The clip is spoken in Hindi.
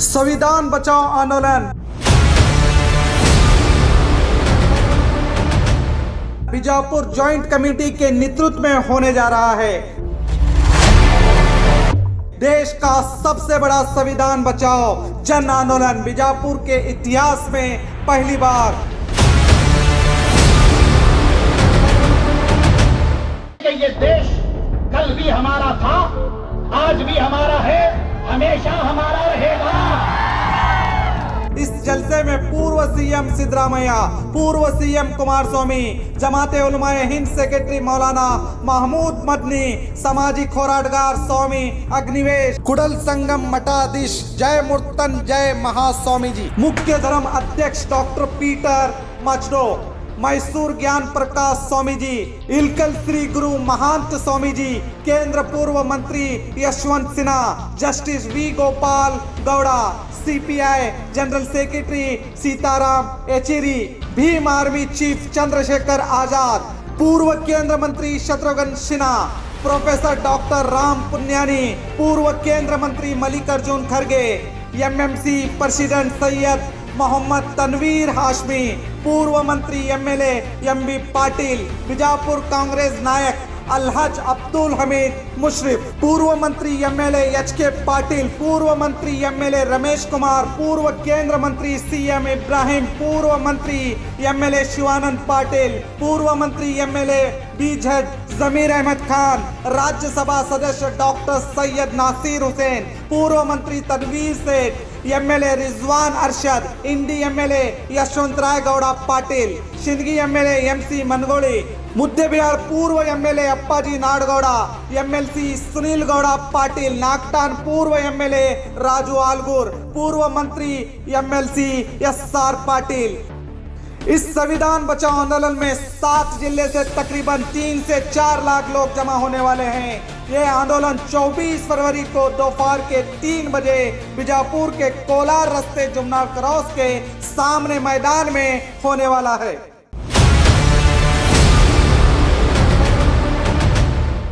संविधान बचाओ आंदोलन बीजापुर जॉइंट कमेटी के नेतृत्व में होने जा रहा है। देश का सबसे बड़ा संविधान बचाओ जन आंदोलन बीजापुर के इतिहास में पहली बार। ये देश कल भी हमारा था, आज भी हमारा है, हमेशा हमारा रहेगा। इस जलसे में पूर्व सीएम सिद्धरामैया, पूर्व सीएम कुमारस्वामी, जमाते उलमाए हिंद सेक्रेटरी मौलाना महमूद मदनी, सामाजिक होराटगार स्वामी अग्निवेश, कुडल संगम मठाधीश जय मूर्तन जय महास्वामी जी, मुख्य धर्म अध्यक्ष डॉक्टर पीटर मचडो, मैसूर ज्ञान प्रकाश स्वामी जी, इलकल श्री गुरु महंत स्वामी जी, केंद्र पूर्व मंत्री Yashwant Sinha, justice V Gopal Gowda, CPI general secretary Sitaram Yechury, Bhim army chief Chandrashekhar Azad, पूर्व केंद्र मंत्री शत्रुघ्न सिन्हा, प्रोफेसर डॉक्टर राम पुन्यानी, पूर्व केंद्र मंत्री मल्लिकार्जुन खड़गे, एमएमसी प्रेसिडेंट सैयद मोहम्मद तनवीर हाशमी, पूर्व मंत्री एमएलए एमबी पाटिल, बीजापुर कांग्रेस नायक अलहज अब्दुल हमीद मुशरिफ, पूर्व मंत्री एमएलए एचके पाटिल, पूर्व मंत्री एमएलए रमेश कुमार, पूर्व केंद्र मंत्री सीएम इब्राहिम, पूर्व मंत्री एमएलए शिवानंद पाटिल, पूर्व मंत्री एमएलए बीजेड जमीर अहमद खान, राज्यसभा सदस्य डॉक्टर सैयद नासिर हुसैन, पूर्व मंत्री तनवीर सेठ, एमएलए रिजवान अरशद, इंडी एमएलए यशवंत राय गौड़ा पाटिल, शिंदगी एमएलए एमसी मनगोड़ी, मुद्दे बिहार पूर्व एमएलए अप्पाजी नाडगौड़ा, एमएलसी सुनील गौड़ा पाटिल, नागटान पूर्व एमएलए राजू आलगुर, पूर्व मंत्री एमएलसी एसआर पाटिल। इस संविधान बचाओ आंदोलन में 7 जिले से तकरीबन 3 से 4 लाख लोग जमा होने वाले हैं। यह आंदोलन 24 फरवरी को दोपहर के 3 बजे बीजापुर के कोलार रास्ते जुमना क्रॉस के सामने मैदान में होने वाला है।